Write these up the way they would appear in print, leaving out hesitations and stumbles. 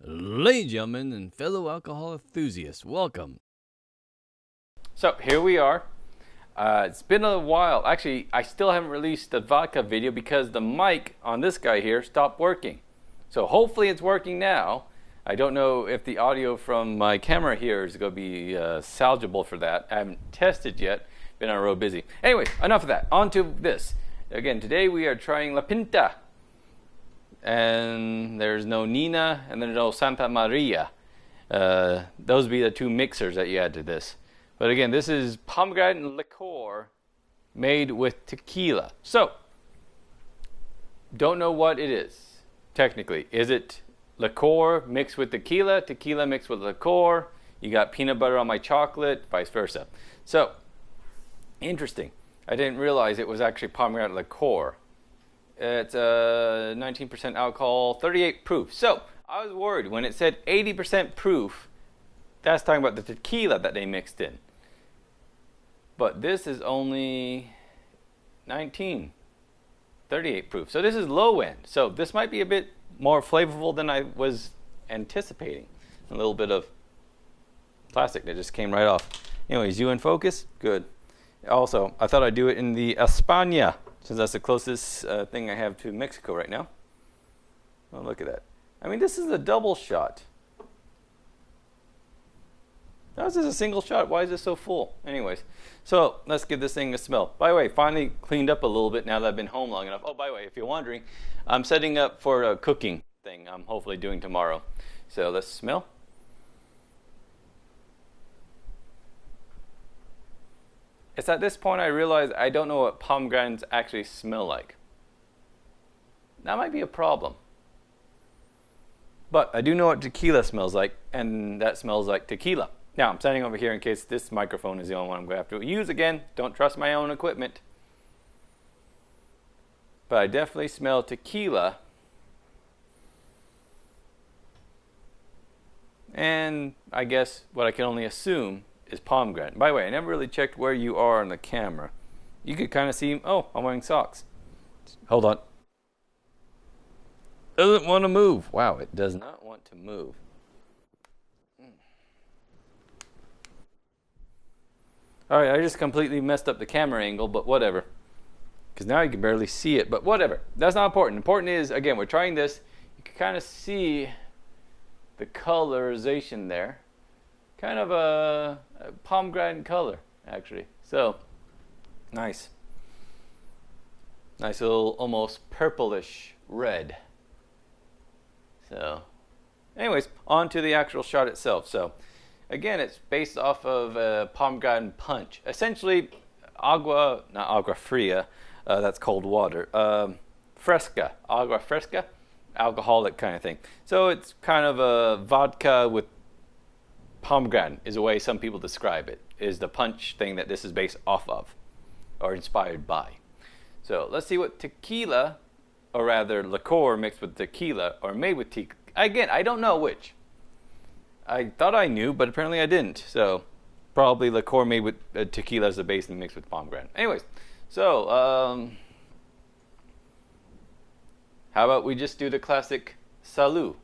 Ladies and gentlemen and fellow alcohol enthusiasts, welcome. So here we are. It's been a while. Actually, I still haven't released the vodka video because the mic on this guy here stopped working. So hopefully it's working now. I don't know if the audio from my camera here is going to be salvageable for that. I haven't tested yet. Been on a road busy. Anyways, enough of that. On to this. Again, today we are trying La Pinta. And there's no Nina and there's no Santa Maria. Those would be the two mixers that you add to this. But again, this is pomegranate liqueur made with tequila. So, don't know what it is, technically. Is it liqueur mixed with tequila? Tequila mixed with liqueur? You got peanut butter on my chocolate, vice versa. So, interesting. I didn't realize it was actually pomegranate liqueur. It's 19% alcohol, 38 proof. So, I was worried when it said 80% proof. That's talking about the tequila that they mixed in. But this is only 19, 38 proof. So this is low end. So this might be a bit more flavorful than I was anticipating. A little bit of plastic that just came right off. Anyways, you in focus? Good. Also, I thought I'd do it in the España, since that's the closest thing I have to Mexico right now. Oh, look at that. I mean, this is a double shot. How is this a single shot? Why is this so full? Anyways, so let's give this thing a smell. By the way, finally cleaned up a little bit now that I've been home long enough. Oh, by the way, if you're wondering, I'm setting up for a cooking thing I'm hopefully doing tomorrow. So let's smell. It's at this point I realize I don't know what pomegranates actually smell like. That might be a problem. But I do know what tequila smells like, and that smells like tequila. Now, I'm standing over here in case this microphone is the only one I'm going to have to use again. Don't trust my own equipment. But I definitely smell tequila. And I guess what I can only assume is pomegranate. By the way, I never really checked where you are on the camera. You could kind of see, oh, I'm wearing socks. Hold on. Doesn't want to move. Wow, it does not want to move. Alright, I just completely messed up the camera angle, but whatever. Because now you can barely see it, but whatever. That's not important. Important is, again, we're trying this. You can kind of see the colorization there. Kind of a pomegranate color, actually. So, nice. Nice little almost purplish red. So, anyways, on to the actual shot itself. So, again, it's based off of pomegranate punch. Essentially, not agua fria, that's cold water. Fresca, agua fresca, alcoholic kind of thing. So it's kind of a vodka with pomegranate is the way some people describe it, is the punch thing that this is based off of, or inspired by. So let's see what tequila, or rather liqueur mixed with tequila, or made with tequila. Again, I don't know which. I thought I knew, but apparently I didn't. So, probably liqueur made with tequila as the base and mixed with pomegranate. Anyways, so, how about we just do the classic salud?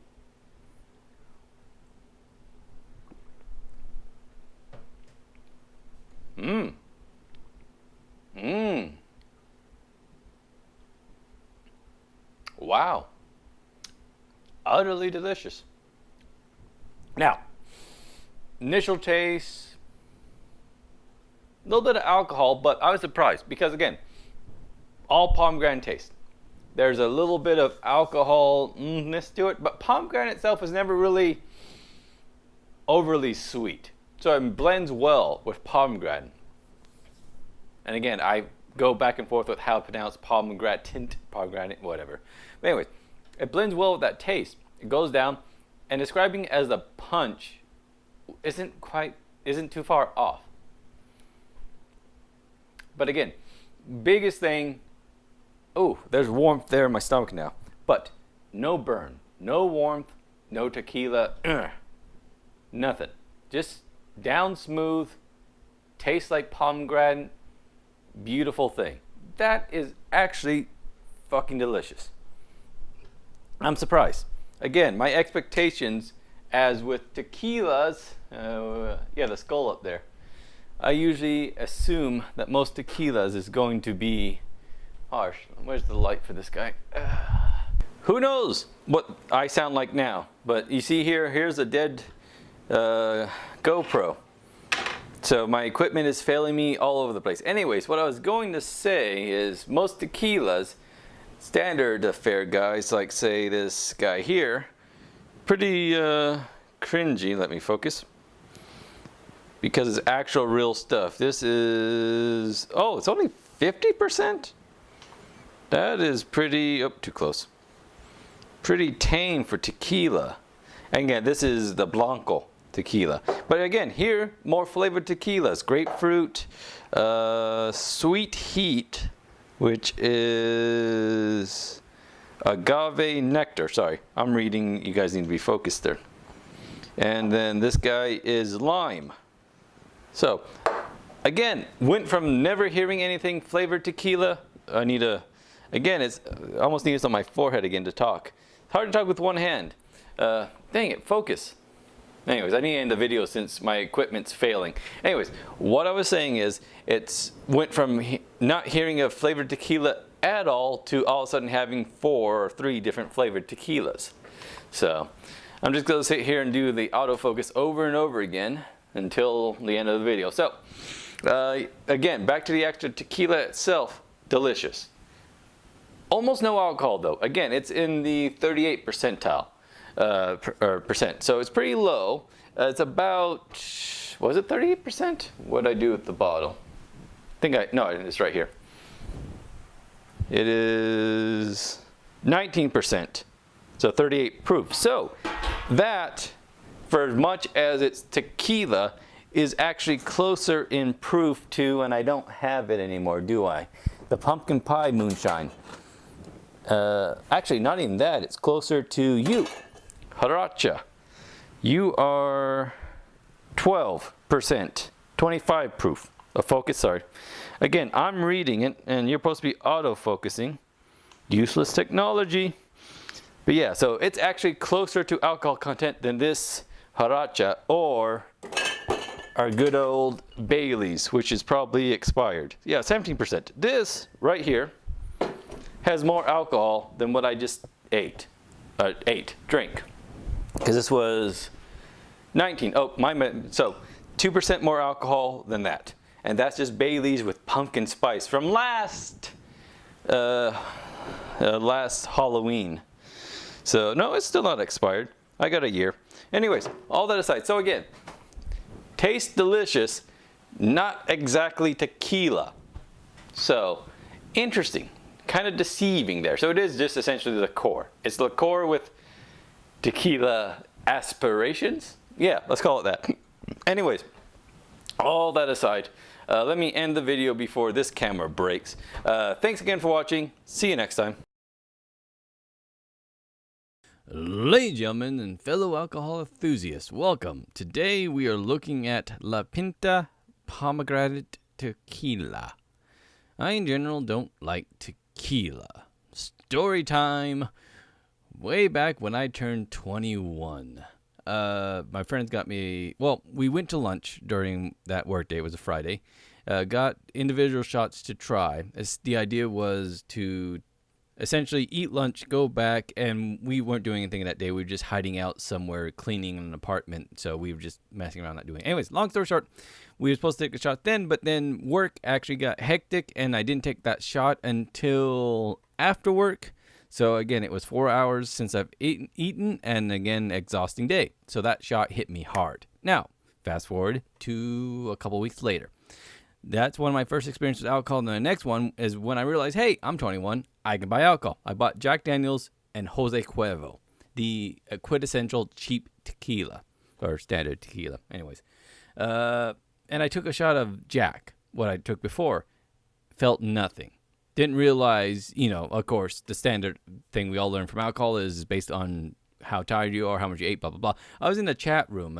Mmm. Mmm. Wow. Utterly delicious. Now, initial taste, a little bit of alcohol, but I was surprised because, again, all pomegranate taste. There's a little bit of alcoholness to it, but pomegranate itself is never really overly sweet. So it blends well with pomegranate. And again, I go back and forth with how to pronounce pomegranate, whatever. But anyways, it blends well with that taste. It goes down. And describing it as a punch isn't too far off. But again, biggest thing, oh, there's warmth there in my stomach now. But no burn, no warmth, no tequila, nothing. Just down smooth, tastes like pomegranate, beautiful thing. That is actually fucking delicious. I'm surprised. again, my expectations, as with tequilas, yeah, the skull up there. I usually assume that most tequilas is going to be harsh. Where's the light for this guy? Who knows what I sound like now? But you see here, here's a dead GoPro. So my equipment is failing me all over the place. Anyways, what I was going to say is most tequilas, standard affair guys, like say this guy here, pretty cringy. Let me focus. Because it's actual real stuff. This is, oh, it's only 50%? That is pretty, oh, too close. Pretty tame for tequila. And again, this is the Blanco tequila. But again, here, more flavored tequilas. Grapefruit, sweet heat, which is agave nectar. Sorry, I'm reading, you guys need to be focused there. And then this guy is lime. So, again, went from never hearing anything flavored tequila. I need a, again, it's I almost need this on my forehead again to talk. It's hard to talk with one hand. Dang it, focus. Anyways, I need to end the video since my equipment's failing. Anyways, what I was saying is, it's went from not hearing a flavored tequila at all to all of a sudden having 4 or 3 different flavored tequilas. So, I'm just going to sit here and do the autofocus over and over again until the end of the video. So, again, back to the actual tequila itself, delicious. Almost no alcohol though. Again, it's in the 38 percentile, percent. So it's pretty low. It's about, was it 38%? What did I do with the bottle? No, it's right here. It is 19%. So 38 proof. So that, for as much as it's tequila, is actually closer in proof to, and I don't have it anymore, do I? The pumpkin pie moonshine. Actually, not even that. It's closer to you, Haracha. You are 12%, 25 proof. Focus, sorry. Again, I'm reading it, and you're supposed to be auto-focusing. Useless technology. But yeah, so it's actually closer to alcohol content than this Haracha or our good old Bailey's, which is probably expired. Yeah, 17%. This right here has more alcohol than what I just drank. Because this was 19. Oh, so 2% more alcohol than that. And that's just Bailey's with pumpkin spice from last Halloween. So no, it's still not expired. I got a year. Anyways, all that aside, so again, tastes delicious, not exactly tequila. So, interesting, kind of deceiving there. So it is just essentially liqueur. It's liqueur with tequila aspirations? Yeah, let's call it that. Anyways, all that aside, let me end the video before this camera breaks. Thanks again for watching. See you next time. Ladies and gentlemen and fellow alcohol enthusiasts, welcome. Today we are looking at La Pinta pomegranate tequila. I in general don't like tequila. Story time. Way back when I turned 21. My friends got me, well, we went to lunch during that work day. It was a Friday. Got individual shots to try. The idea was to essentially eat lunch, go back, and we weren't doing anything that day. We were just hiding out somewhere, cleaning an apartment. So we were just messing around, not doing it. Anyways, long story short, we were supposed to take a shot then, but then work actually got hectic, and I didn't take that shot until after work. So again, it was 4 hours since I've eaten, and again, exhausting day. So that shot hit me hard. Now, fast forward to a couple weeks later. That's one of my first experiences with alcohol. And the next one is when I realized, hey, I'm 21. I can buy alcohol. I bought Jack Daniels and Jose Cuervo, the quintessential cheap tequila, or standard tequila. Anyways. And I took a shot of Jack, what I took before. Felt nothing. Didn't realize, of course, the standard thing we all learn from alcohol is based on how tired you are, how much you ate, blah, blah, blah. I was in the chat room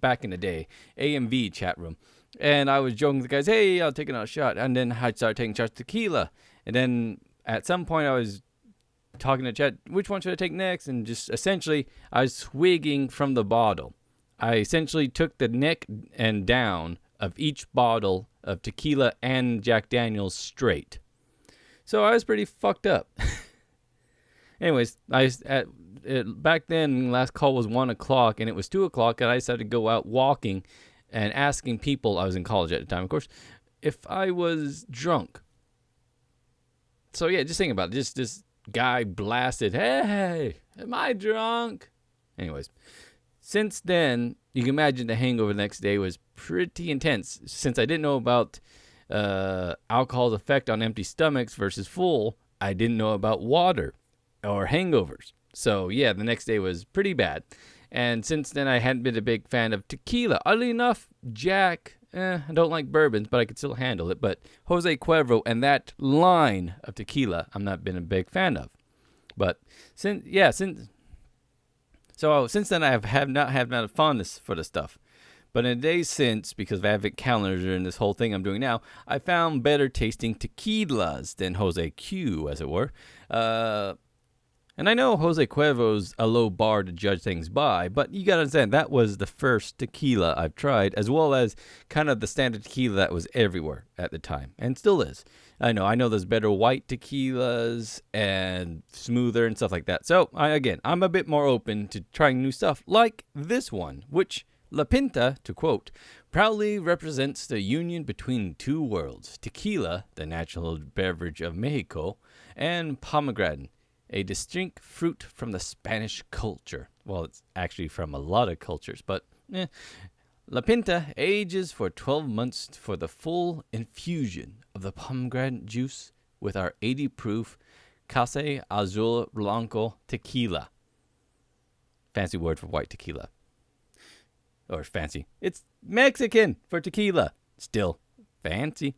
back in the day, AMV chat room. And I was joking with the guys, hey, I'll take another shot. And then I started taking shots of tequila. And then at some point I was talking to chat, which one should I take next? And just essentially, I was swigging from the bottle. I essentially took the neck and down of each bottle of tequila and Jack Daniels straight. So I was pretty fucked up. Anyways, back then, last call was 1 o'clock, and it was 2 o'clock, and I decided to go out walking and asking people, I was in college at the time, of course, if I was drunk. So yeah, just think about it. Just this guy blasted, hey, am I drunk? Anyways, since then, you can imagine the hangover the next day was pretty intense. Since I didn't know about alcohol's effect on empty stomachs versus full, I didn't know about water or hangovers. So yeah, the next day was pretty bad. And since then, I hadn't been a big fan of tequila. Oddly enough, Jack, I don't like bourbons, but I could still handle it. But Jose Cuervo and that line of tequila, I'm not been a big fan of. But since then, I have not had a fondness for the stuff. But in the days since, because of Advent calendars and this whole thing I'm doing now, I found better tasting tequilas than Jose Q, as it were. And I know Jose Cuervo's a low bar to judge things by, but you gotta understand, that was the first tequila I've tried, as well as kind of the standard tequila that was everywhere at the time, and still is. I know there's better white tequilas and smoother and stuff like that. So, I'm a bit more open to trying new stuff, like this one, which, La Pinta, to quote, proudly represents the union between two worlds, tequila, the national beverage of Mexico, and pomegranate, a distinct fruit from the Spanish culture. Well, it's actually from a lot of cultures, but La Pinta ages for 12 months for the full infusion of the pomegranate juice with our 80 proof Casa Azul Blanco tequila. Fancy word for white tequila. Or fancy. It's Mexican for tequila. Still fancy.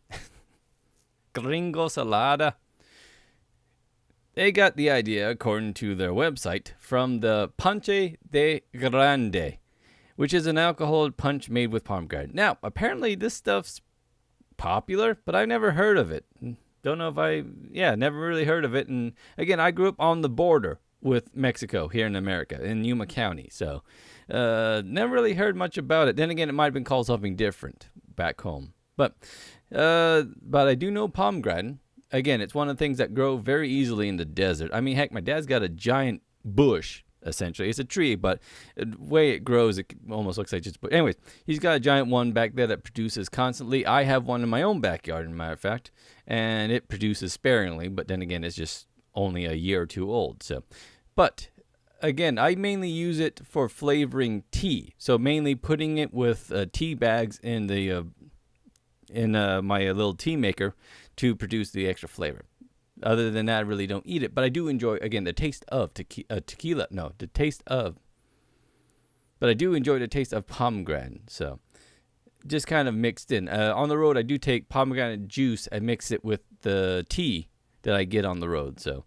Gringo Salada. They got the idea, according to their website, from the Ponche de Grande, which is an alcoholic punch made with pomegranate. Now, apparently this stuff's popular, but I've never heard of it. Don't know if never really heard of it. And again, I grew up on the border with Mexico here in America, in Yuma County. So, never really heard much about it. Then again, it might have been called something different back home. But I do know pomegranate. Again, it's one of the things that grow very easily in the desert. I mean, heck, my dad's got a giant bush, essentially. It's a tree, but the way it grows, it almost looks like just... But anyways, he's got a giant one back there that produces constantly. I have one in my own backyard, as a matter of fact, and it produces sparingly, but then again, it's just only a year or two old. So, but again, I mainly use it for flavoring tea. So mainly putting it with tea bags in the my little tea maker to produce the extra flavor. Other than that, I really don't eat it. But I do enjoy, again, the taste of tequila. No, the taste of. But I do enjoy the taste of pomegranate. So, just kind of mixed in. On the road, I do take pomegranate juice and mix it with the tea that I get on the road. So,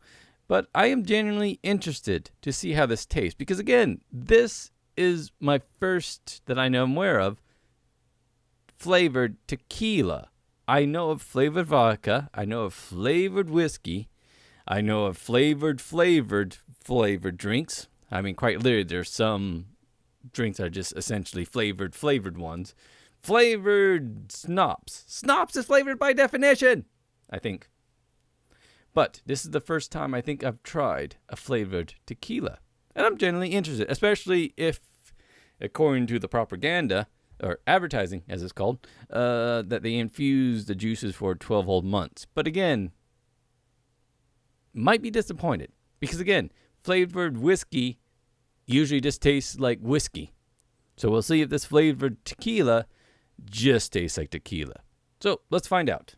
but I am genuinely interested to see how this tastes. Because, again, this is my first, that I know I'm aware of, flavored tequila. I know of flavored vodka. I know of flavored whiskey. I know of flavored drinks. I mean, quite literally, there's some drinks that are just essentially flavored ones. Flavored schnapps. Schnapps is flavored by definition, I think. But this is the first time I think I've tried a flavored tequila. And I'm genuinely interested, especially if, according to the propaganda, or advertising, as it's called, that they infuse the juices for 12 whole months. But again, might be disappointed. Because again, flavored whiskey usually just tastes like whiskey. So we'll see if this flavored tequila just tastes like tequila. So let's find out.